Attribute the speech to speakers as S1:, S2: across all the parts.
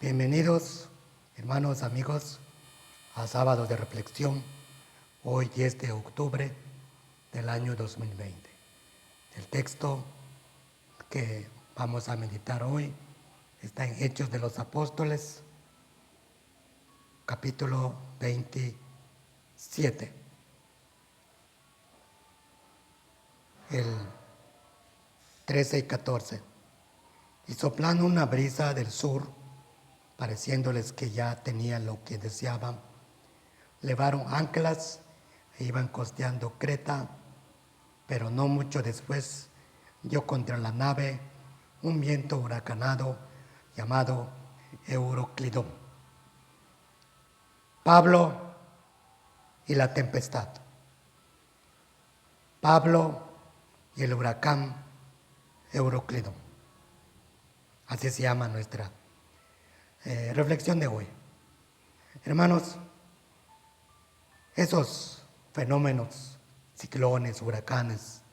S1: Bienvenidos, hermanos, amigos, a Sábado de Reflexión, hoy 10 de octubre del año 2020. El texto que vamos a meditar hoy está en Hechos de los Apóstoles, capítulo 27. El 13 y 14. Y soplando una brisa del sur, pareciéndoles que ya tenían lo que deseaban, levaron anclas e iban costeando Creta, pero no mucho después dio contra la nave un viento huracanado llamado Euroclidón. Pablo y la tempestad. Pablo y el huracán Euroclidón. Así se llama nuestra reflexión de hoy. Hermanos, esos fenómenos, ciclones, huracanes,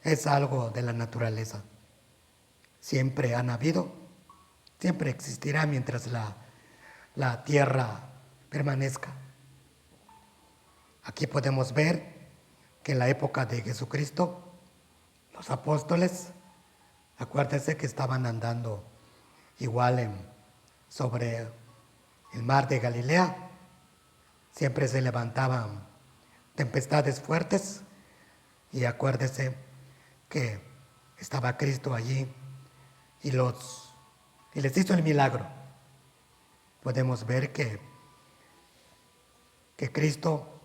S1: es algo de la naturaleza. Siempre han habido, siempre existirá mientras la tierra permanezca. Aquí podemos ver que en la época de Jesucristo, los apóstoles, acuérdense que estaban andando igual sobre el mar de Galilea. Siempre se levantaban tempestades fuertes y acuérdese que estaba Cristo allí y les hizo el milagro. Podemos ver que Cristo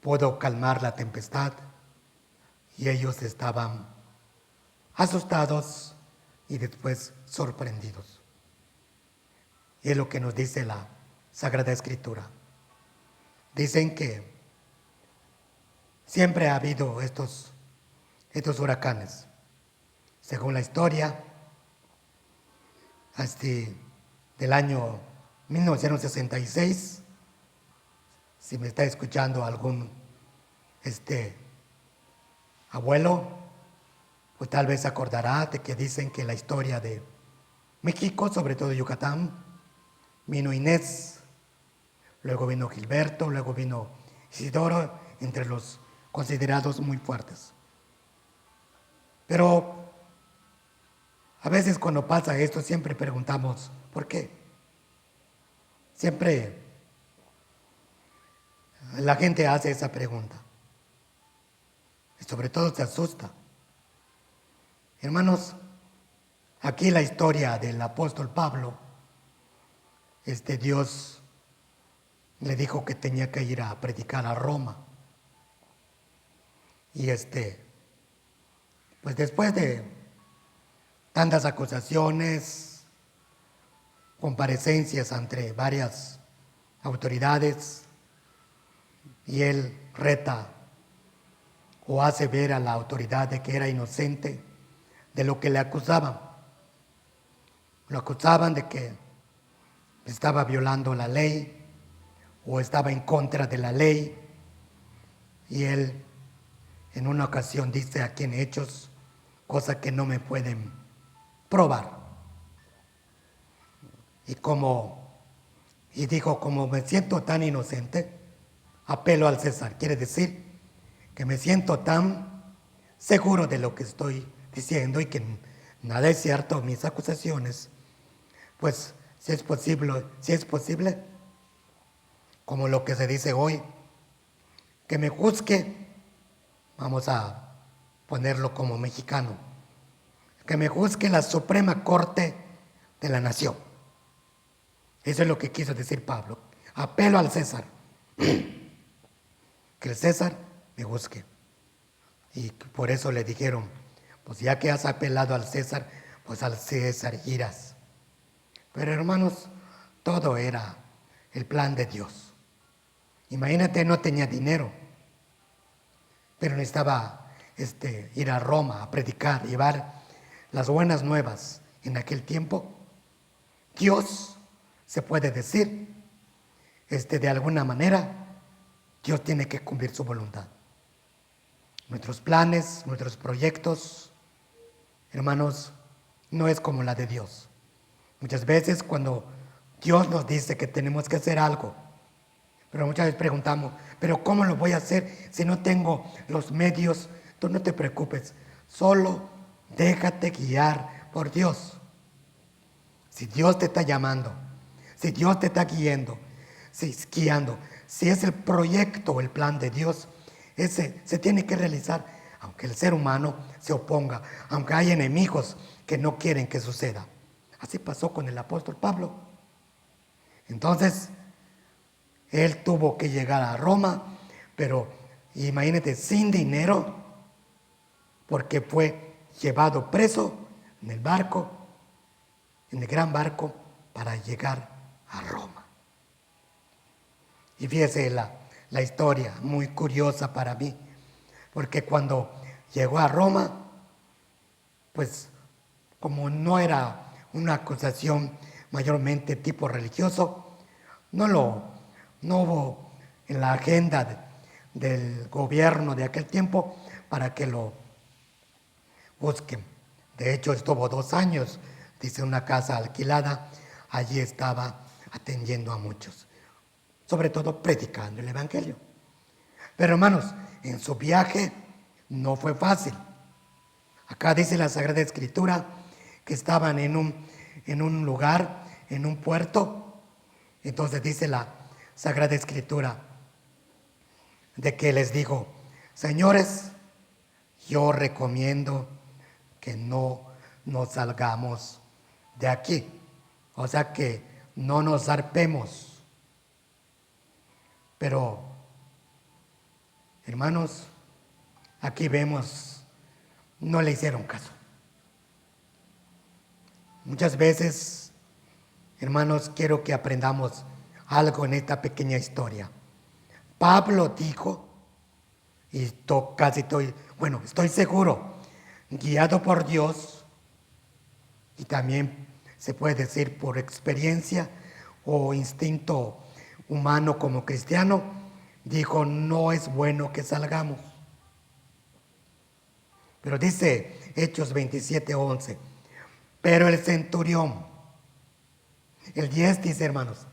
S1: pudo calmar la tempestad y ellos estaban asustados y después sorprendidos. Y es lo que nos dice la Sagrada Escritura. Dicen que siempre ha habido estos huracanes. Según la historia, hasta del año 1966, si me está escuchando algún abuelo, pues tal vez se acordará de que dicen que la historia de México, sobre todo Yucatán, vino Inés, luego vino Gilberto, luego vino Isidoro, entre los considerados muy fuertes. Pero a veces cuando pasa esto siempre preguntamos, ¿por qué? Siempre la gente hace esa pregunta. Y sobre todo se asusta. Hermanos, aquí la historia del apóstol Pablo, Dios le dijo que tenía que ir a predicar a Roma. Y pues después de tantas acusaciones, comparecencias ante varias autoridades, y él reta o hace ver a la autoridad de que era inocente de lo que le acusaban. Lo acusaban de que estaba violando la ley o estaba en contra de la ley. Y él en una ocasión dice aquí en Hechos, cosa que no me pueden probar. Y dijo, como me siento tan inocente, apelo al César. Quiere decir que me siento tan seguro de lo que estoy diciendo y que nada es cierto, mis acusaciones, pues si es posible, como lo que se dice hoy, que me juzgue, vamos a ponerlo como mexicano, que me juzgue la Suprema Corte de la Nación. Eso es lo que quiso decir Pablo. Apelo al César. Que el César me juzgue. Y por eso le dijeron, pues ya que has apelado al César, pues al César irás. Pero hermanos, todo era el plan de Dios. Imagínate, no tenía dinero, pero necesitaba ir a Roma a predicar, llevar las buenas nuevas. En aquel tiempo, Dios, se puede decir, de alguna manera, Dios tiene que cumplir su voluntad. Nuestros planes, nuestros proyectos, hermanos, no es como la de Dios. Muchas veces cuando Dios nos dice que tenemos que hacer algo, pero muchas veces preguntamos, ¿pero cómo lo voy a hacer si no tengo los medios? Tú no te preocupes, solo déjate guiar por Dios. Si Dios te está llamando, si Dios te está guiando, si es el proyecto o el plan de Dios, ese se tiene que realizar, aunque el ser humano se oponga, aunque hay enemigos que no quieren que suceda. Así pasó con el apóstol Pablo. Entonces, él tuvo que llegar a Roma, pero imagínate, sin dinero, porque fue llevado preso en el barco, en el gran barco, para llegar a Roma. Y fíjese la historia, muy curiosa para mí, porque cuando llegó a Roma, pues como no era una acusación mayormente tipo religioso, no hubo en la agenda del gobierno de aquel tiempo para que lo busquen. De hecho, estuvo 2 años, dice, una casa alquilada, allí estaba atendiendo a muchos, sobre todo predicando el evangelio. Pero hermanos, en su viaje no fue fácil. Acá dice la Sagrada Escritura que estaban en un lugar, en un puerto. Entonces dice la Sagrada Escritura de que les dijo, señores, yo recomiendo que no nos salgamos de aquí. O sea, que no nos zarpemos. Pero, hermanos, aquí vemos, no le hicieron caso. Muchas veces, hermanos, quiero que aprendamos algo en esta pequeña historia. Pablo dijo, y estoy seguro, guiado por Dios, y también se puede decir por experiencia o instinto humano como cristiano, dijo, no es bueno que salgamos. Pero dice Hechos 27:11, pero el centurión, el 10 dice, hermanos,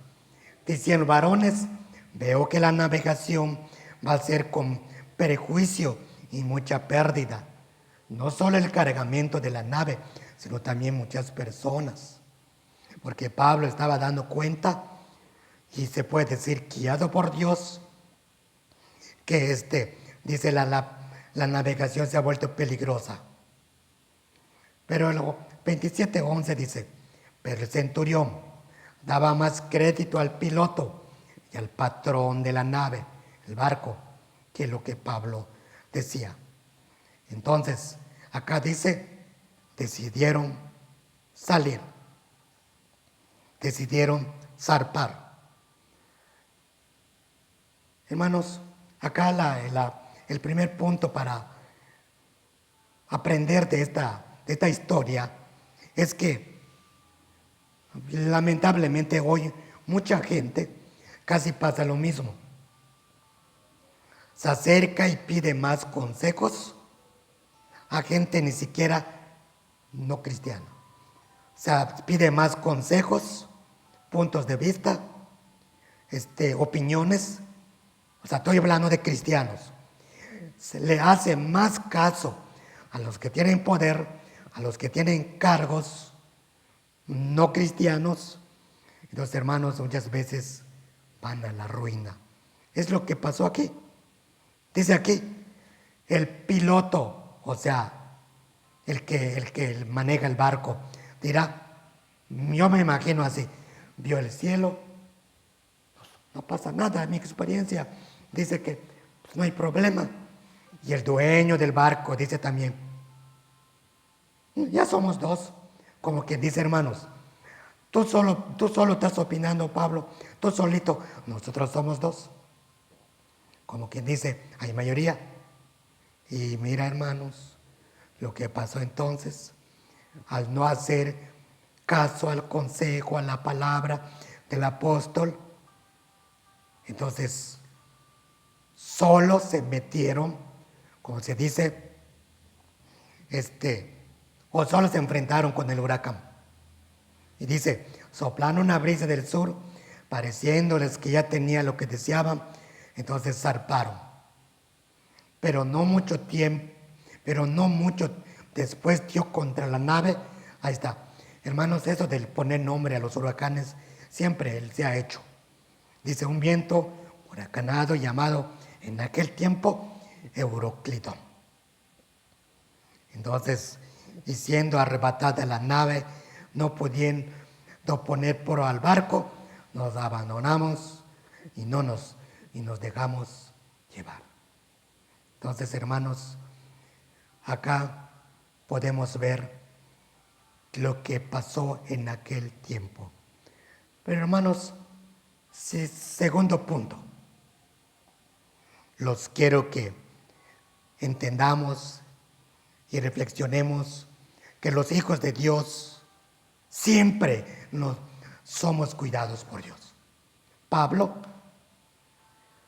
S1: diciendo, varones, veo que la navegación va a ser con perjuicio y mucha pérdida. No solo el cargamento de la nave, sino también muchas personas. Porque Pablo estaba dando cuenta, y se puede decir guiado por Dios, que dice la navegación se ha vuelto peligrosa. Pero el 27:11 dice, pero el centurión daba más crédito al piloto y al patrón de la nave, el barco, que lo que Pablo decía. Entonces, acá dice, decidieron salir, decidieron zarpar. Hermanos, acá el primer punto para aprender de esta historia es que lamentablemente hoy mucha gente casi pasa lo mismo. Se acerca y pide más consejos a gente ni siquiera no cristiana. O sea, pide más consejos, puntos de vista, opiniones. O sea, estoy hablando de cristianos. Se le hace más caso a los que tienen poder, a los que tienen cargos no cristianos. Y los hermanos muchas veces van a la ruina. Es lo que pasó aquí. Dice aquí, el piloto, o sea, el que maneja el barco, dirá, yo me imagino así, vio el cielo, no pasa nada, en mi experiencia dice que pues, no hay problema. Y el dueño del barco dice también, ya somos 2, como quien dice, hermanos, tú solo estás opinando, Pablo, tú solito, nosotros somos 2. Como quien dice, hay mayoría. Y mira, hermanos, lo que pasó entonces, al no hacer caso al consejo, a la palabra del apóstol, entonces solo se metieron, como se dice, o solo se enfrentaron con el huracán. Y dice, soplando una brisa del sur, pareciéndoles que ya tenía lo que deseaban, entonces zarparon. Pero no mucho después dio contra la nave. Ahí está. Hermanos, eso del poner nombre a los huracanes, siempre él se ha hecho. Dice, un viento huracanado llamado en aquel tiempo Euroclidón. Entonces, y siendo arrebatada la nave, no pudiendo poner poro al barco, nos abandonamos y nos dejamos llevar. Entonces, hermanos, acá podemos ver lo que pasó en aquel tiempo. Pero, hermanos, segundo punto, los quiero que entendamos y reflexionemos que los hijos de Dios siempre somos cuidados por Dios. Pablo,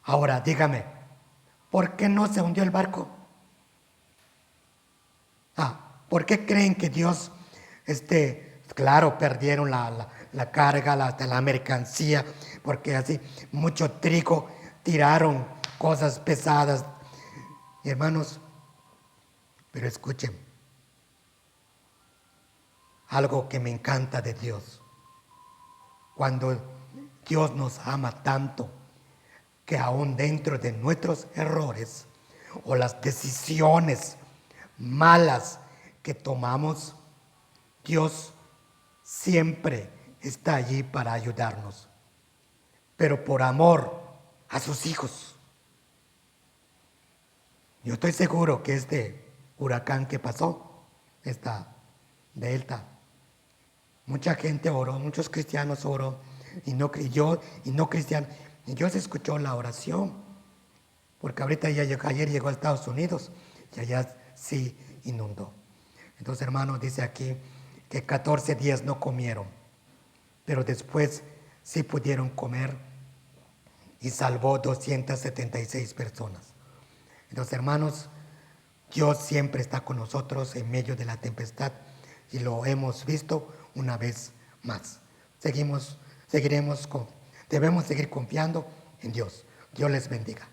S1: ahora dígame, ¿por qué no se hundió el barco? ¿Por qué creen que Dios, claro, perdieron la carga, la mercancía, porque así mucho trigo, tiraron cosas pesadas? Hermanos, pero escuchen, algo que me encanta de Dios, cuando Dios nos ama tanto, que aún dentro de nuestros errores o las decisiones malas que tomamos, Dios siempre está allí para ayudarnos, pero por amor a sus hijos. Yo estoy seguro que este huracán que pasó, esta delta, mucha gente oró, muchos cristianos oró, y no cristianos, y Dios escuchó la oración, porque ahorita ayer llegó a Estados Unidos y allá sí inundó. Entonces, hermanos, dice aquí que 14 días no comieron, pero después sí pudieron comer y salvó 276 personas. Entonces, hermanos, Dios siempre está con nosotros en medio de la tempestad y lo hemos visto una vez más. Debemos seguir confiando en Dios. Dios les bendiga.